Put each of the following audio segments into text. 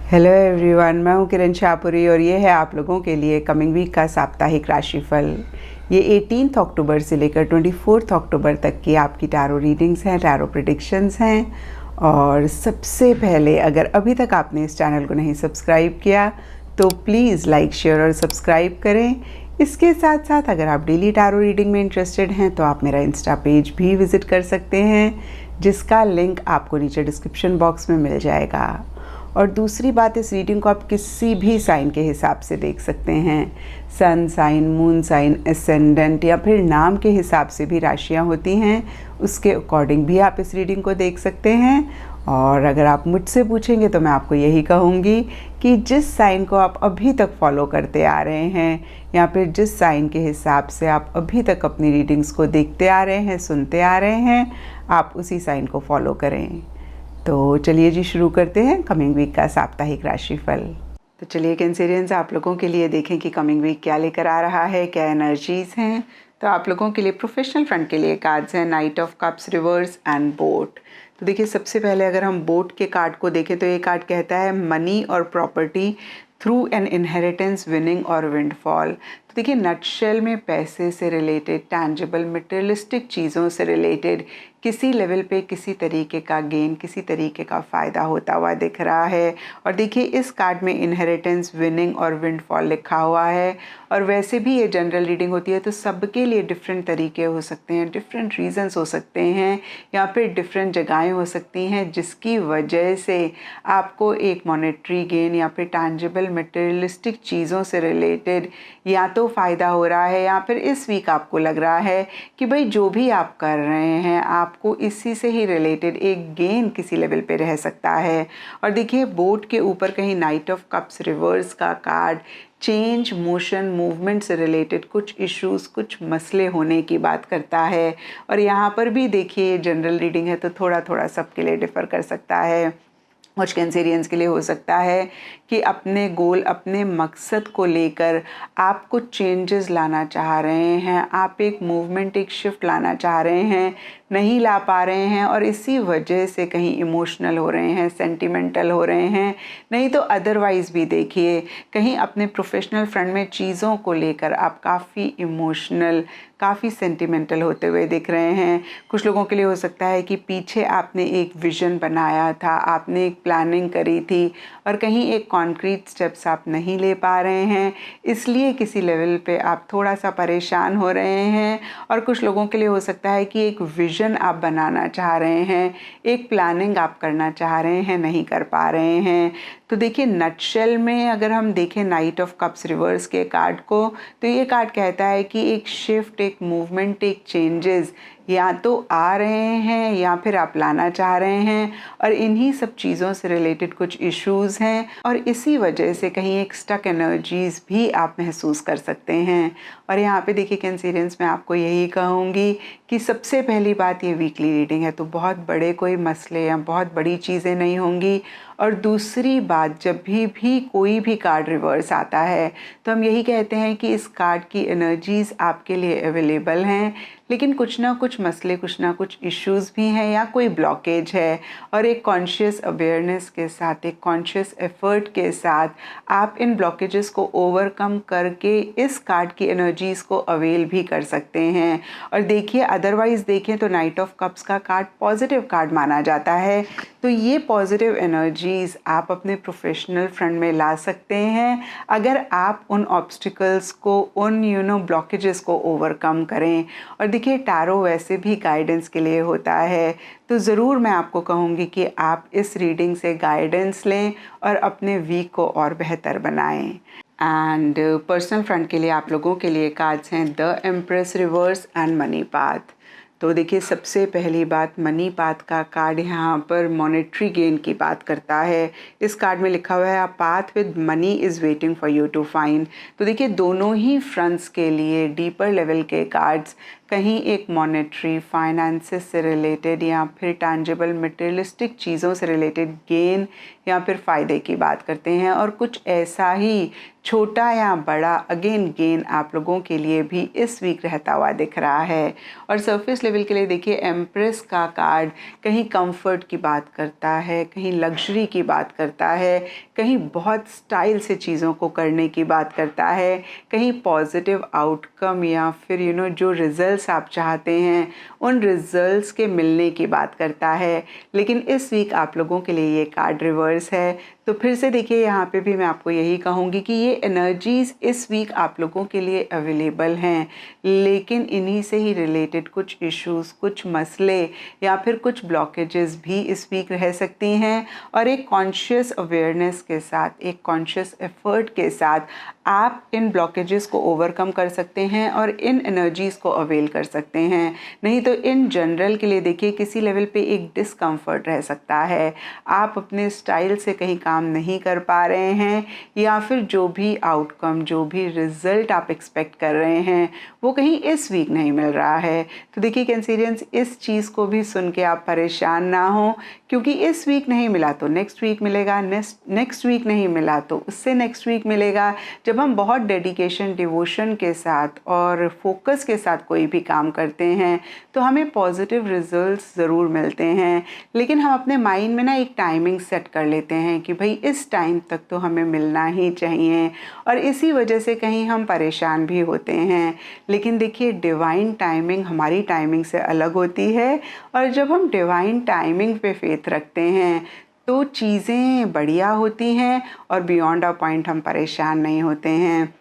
Hello everyone, मैं हूँ किरण शाहपुरी और ये है आप लोगों के लिए कमिंग वीक का साप्ताहिक राशिफल। ये 18 अक्टूबर से लेकर 24 अक्टूबर तक की आपकी टैरो रीडिंग्स हैं, टैरो प्रेडिक्शंस हैं। और सबसे पहले अगर अभी तक आपने इस चैनल को नहीं सब्सक्राइब किया तो प्लीज़ लाइक, शेयर और सब्सक्राइब करें। इसके साथ साथ अगर आप डेली टैरो रीडिंग में इंटरेस्टेड हैं तो आप मेरा इंस्टा पेज भी विज़िट कर सकते हैं, जिसका लिंक आपको नीचे डिस्क्रिप्शन बॉक्स में मिल जाएगा। और दूसरी बात, इस रीडिंग को आप किसी भी साइन के हिसाब से देख सकते हैं। Sun sign, moon sign, ascendant या फिर नाम के हिसाब से भी राशियां होती हैं, उसके अकॉर्डिंग भी आप इस रीडिंग को देख सकते हैं। और अगर आप मुझसे पूछेंगे तो मैं आपको यही कहूँगी कि जिस साइन को आप अभी तक फॉलो करते आ रहे हैं या फिर जिस साइन के हिसाब से आप अभी तक अपनी रीडिंग्स को देखते आ रहे हैं, सुनते आ रहे हैं, आप उसी साइन को फॉलो करें। तो चलिए जी, शुरू करते हैं कमिंग वीक का साप्ताहिक राशिफल। तो चलिए कैंसेरियंस, आप लोगों के लिए देखें कि कमिंग वीक क्या लेकर आ रहा है, क्या एनर्जीज हैं। तो आप लोगों के लिए प्रोफेशनल फ्रंट के लिए कार्ड्स हैं night of cups, reverse and boat. तो देखिए, सबसे पहले अगर हम बोट के कार्ड को देखें तो ये कार्ड कहता है मनी और property through an inheritance, winning और विंडफॉल। तो देखिए, नटशेल में पैसे से रिलेटेड, टैंजिबल मटेरियलिस्टिक चीज़ों से रिलेटेड किसी लेवल पे किसी तरीके का गेन, किसी तरीके का फ़ायदा होता हुआ दिख रहा है। और देखिए, इस कार्ड में इनहेरिटेंस, विनिंग और विंडफॉल लिखा हुआ है। और वैसे भी ये जनरल रीडिंग होती है तो सबके लिए डिफरेंट तरीके हो सकते हैं, डिफरेंट रीजंस हो सकते हैं या फिर डिफरेंट जगहें हो सकती हैं, जिसकी वजह से आपको एक मॉनेटरी गेन या फिर टैंजिबल मटेरियलिस्टिक चीज़ों से रिलेटेड या तो फ़ायदा हो रहा है या फिर इस वीक आपको लग रहा है कि भाई जो भी आप कर रहे हैं आपको इसी से ही रिलेटेड एक गेन किसी लेवल पे रह सकता है। और देखिए, बोट के ऊपर कहीं नाइट ऑफ कप्स रिवर्स का कार्ड चेंज, मोशन, मूवमेंट से रिलेटेड कुछ इश्यूज, कुछ मसले होने की बात करता है। और यहाँ पर भी देखिए, जनरल रीडिंग है तो थोड़ा थोड़ा सबके लिए डिफ़र कर सकता है। कुछ कैंसेरियंस के लिए हो सकता है कि अपने गोल, अपने मकसद को लेकर आप कुछ चेंजेस लाना चाह रहे हैं, आप एक मूवमेंट, एक शिफ्ट लाना चाह रहे हैं, नहीं ला पा रहे हैं और इसी वजह से कहीं इमोशनल हो रहे हैं, सेंटिमेंटल हो रहे हैं। नहीं तो अदरवाइज़ भी देखिए, कहीं अपने प्रोफेशनल फ्रंट में चीज़ों को लेकर आप काफ़ी इमोशनल, काफ़ी सेंटिमेंटल होते हुए दिख रहे हैं। कुछ लोगों के लिए हो सकता है कि पीछे आपने एक विज़न बनाया था, आपने एक प्लानिंग करी थी और कहीं एक कॉन्क्रीट स्टेप्स आप नहीं ले पा रहे हैं, इसलिए किसी लेवल पे आप थोड़ा सा परेशान हो रहे हैं। और कुछ लोगों के लिए हो सकता है कि एक विज़न आप बनाना चाह रहे हैं, एक प्लानिंग आप करना चाह रहे हैं, नहीं कर पा रहे हैं। तो देखिए, नटशेल में अगर हम देखें नाइट ऑफ कप्स रिवर्स के कार्ड को, तो ये कार्ड कहता है कि एक शिफ्ट, एक मूवमेंट, एक चेंजेस या तो आ रहे हैं या फिर आप लाना चाह रहे हैं और इन्हीं सब चीज़ों से रिलेटेड कुछ इश्यूज़ हैं और इसी वजह से कहीं एक स्टक एनर्जीज़ भी आप महसूस कर सकते हैं। और यहाँ पे देखिए कैंसेरियंस, मैं आपको यही कहूँगी कि सबसे पहली बात, ये वीकली रीडिंग है तो बहुत बड़े कोई मसले या बहुत बड़ी चीज़ें नहीं होंगी। और दूसरी बात, जब भी कोई भी कार्ड रिवर्स आता है तो हम यही कहते हैं कि इस कार्ड की एनर्जीज़ आपके लिए अवेलेबल हैं, लेकिन कुछ ना कुछ मसले, कुछ ना कुछ इश्यूज़ भी हैं या कोई ब्लॉकेज है। और एक कॉन्शियस अवेयरनेस के साथ, एक कॉन्शियस एफर्ट के साथ आप इन ब्लॉकेजेस को ओवरकम करके इस कार्ड की एनर्जीज़ को अवेल भी कर सकते हैं। और देखिए, अदरवाइज़ देखें तो नाइट ऑफ कप्स का कार्ड पॉजिटिव कार्ड माना जाता है, तो ये पॉजिटिव एनर्जीज़ आप अपने प्रोफेशनल फ्रंट में ला सकते हैं अगर आप उन ऑब्स्टिकल्स को, उन ब्लॉकेजेस को ओवरकम करें। और देखिए, टैरो वैसे भी गाइडेंस के लिए होता है, तो ज़रूर मैं आपको कहूँगी कि आप इस रीडिंग से गाइडेंस लें और अपने वीक को और बेहतर बनाएं। एंड पर्सनल फ्रंट के लिए आप लोगों के लिए कार्ड्स हैं the empress reverse and money path. तो देखिए, सबसे पहली बात, मनी पाथ का कार्ड यहाँ पर मॉनेटरी गेन की बात करता है। इस कार्ड में लिखा हुआ है a path with money is waiting for you to find. तो देखिए, दोनों ही फ्रंट्स के लिए डीपर लेवल के कार्ड्स कहीं एक मॉनेटरी, फाइनेंसेस से रिलेटेड या फिर टैंजिबल मटेरियलिस्टिक चीज़ों से रिलेटेड गेन या फिर फ़ायदे की बात करते हैं, और कुछ ऐसा ही छोटा या बड़ा अगेन गेन आप लोगों के लिए भी इस वीक रहता हुआ दिख रहा है। और सरफेस लेवल के लिए देखिए एम्प्रेस का कार्ड कहीं कंफर्ट की बात करता है, कहीं लग्जरी की बात करता है, कहीं बहुत स्टाइल से चीज़ों को करने की बात करता है, कहीं पॉजिटिव आउटकम या फिर जो रिजल्ट्स आप चाहते हैं उन रिजल्ट्स के मिलने की बात करता है। लेकिन इस वीक आप लोगों के लिए ये कार्ड रिवर्स है। तो फिर से देखिए यहाँ पे भी मैं आपको यही कहूँगी कि ये एनर्जीज़ इस वीक आप लोगों के लिए अवेलेबल हैं, लेकिन इन्हीं से ही रिलेटेड कुछ इश्यूज़, कुछ मसले या फिर कुछ ब्लॉकेजेस भी इस वीक रह सकती हैं। और एक कॉन्शियस अवेयरनेस के साथ, एक कॉन्शियस एफर्ट के साथ आप इन ब्लॉकेजेस को ओवरकम कर सकते हैं और इन एनर्जीज़ को अवेल कर सकते हैं। नहीं तो इन जनरल के लिए देखिए किसी लेवल पे एक डिस्कम्फर्ट रह सकता है, आप अपने स्टाइल से कहीं काम नहीं कर पा रहे हैं, या फिर जो भी आउटकम, जो भी रिजल्ट आप एक्सपेक्ट कर रहे हैं वो कहीं इस वीक नहीं मिल रहा है। तो देखिए कैंसेरियंस, इस चीज़ को भी सुन के आप परेशान ना हो, क्योंकि इस वीक नहीं मिला तो नेक्स्ट वीक मिलेगा, नेक्स्ट वीक नहीं मिला तो उससे नेक्स्ट वीक मिलेगा। जब हम बहुत डेडिकेशन, डिवोशन के साथ और फोकस के साथ कोई भी काम करते हैं तो हमें पॉजिटिव रिजल्ट्स ज़रूर मिलते हैं। लेकिन हम अपने माइंड में ना एक टाइमिंग सेट कर लेते हैं कि भाई इस टाइम तक तो हमें मिलना ही चाहिए, और इसी वजह से कहीं हम परेशान भी होते हैं। लेकिन देखिए डिवाइन टाइमिंग हमारी टाइमिंग से अलग होती है, और जब हम डिवाइन टाइमिंग पे फेथ रखते हैं तो चीज़ें बढ़िया होती हैं और बियॉन्ड अ पॉइंट हम परेशान नहीं होते हैं।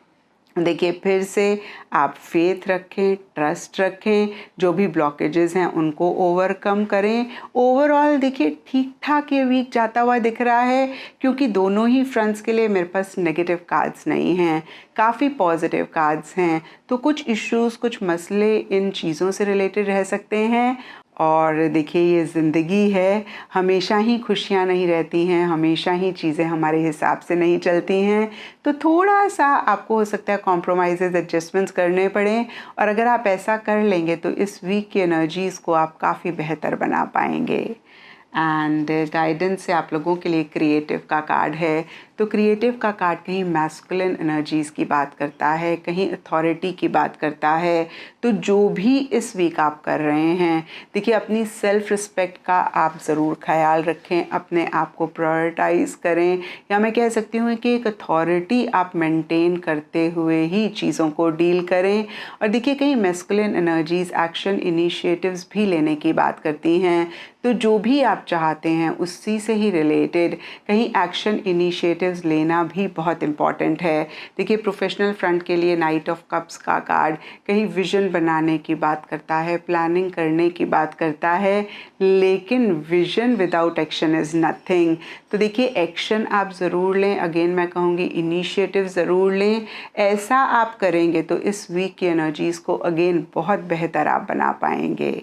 देखिए फिर से आप फेथ रखें, ट्रस्ट रखें, जो भी ब्लॉकेजेस हैं उनको ओवरकम करें। ओवरऑल देखिए ठीक ठाक ये वीक जाता हुआ दिख रहा है, क्योंकि दोनों ही फ्रंट्स के लिए मेरे पास नेगेटिव कार्ड्स नहीं हैं, काफ़ी पॉजिटिव कार्ड्स हैं। तो कुछ इश्यूज़, कुछ मसले इन चीज़ों से रिलेटेड रह सकते हैं। और देखिए ये ज़िंदगी है, हमेशा ही खुशियाँ नहीं रहती हैं, हमेशा ही चीज़ें हमारे हिसाब से नहीं चलती हैं। तो थोड़ा सा आपको हो सकता है कॉम्प्रोमाइज़ेज़, एडजस्टमेंट्स करने पड़ें, और अगर आप ऐसा कर लेंगे तो इस वीक की एनर्जीज़ को आप काफ़ी बेहतर बना पाएंगे। एंड गाइडेंस से आप लोगों के लिए क्रिएटिव का कार्ड है। तो क्रिएटिव का कार्ड कहीं मैस्कुलिन एनर्जीज़ की बात करता है, कहीं अथॉरिटी की बात करता है। तो जो भी इस वीक आप कर रहे हैं, देखिए अपनी सेल्फ रिस्पेक्ट का आप ज़रूर ख्याल रखें, अपने आप को प्रायोरिटाइज़ करें, या मैं कह सकती हूँ कि एक अथॉरिटी आप मेंटेन करते हुए ही चीज़ों को डील करें। और देखिए कहीं मैस्कुलिन एनर्जीज़ एक्शन इनिशिएटिव्स भी लेने की बात करती हैं। तो जो भी आप चाहते हैं उसी से ही रिलेटेड कहीं एक्शन इनिशिएटिव्स लेना भी बहुत इम्पॉर्टेंट है। देखिए प्रोफेशनल फ्रंट के लिए नाइट ऑफ कप्स का कार्ड कहीं विजन बनाने की बात करता है, प्लानिंग करने की बात करता है, लेकिन vision without action is nothing. तो देखिए एक्शन आप ज़रूर लें, अगेन मैं कहूँगी इनिशिएटिव ज़रूर लें। ऐसा आप करेंगे तो इस वीक की एनर्जीज़ को अगेन बहुत बेहतर आप बना पाएंगे।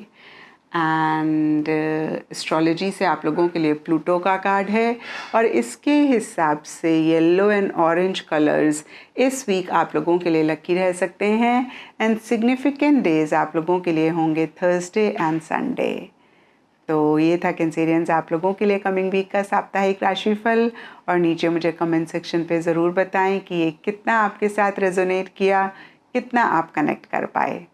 एंड एस्ट्रोलॉजी से आप लोगों के लिए प्लूटो का कार्ड है, और इसके हिसाब से येलो एंड ऑरेंज कलर्स इस वीक आप लोगों के लिए लकी रह सकते हैं। एंड सिग्निफिकेंट डेज आप लोगों के लिए होंगे थर्सडे एंड संडे। तो ये था कैंसेरियंस आप लोगों के लिए कमिंग वीक का साप्ताहिक राशिफल। और नीचे मुझे कमेंट सेक्शन पे ज़रूर बताएं कि ये कितना आपके साथ रेजोनेट किया, कितना आप कनेक्ट कर पाए।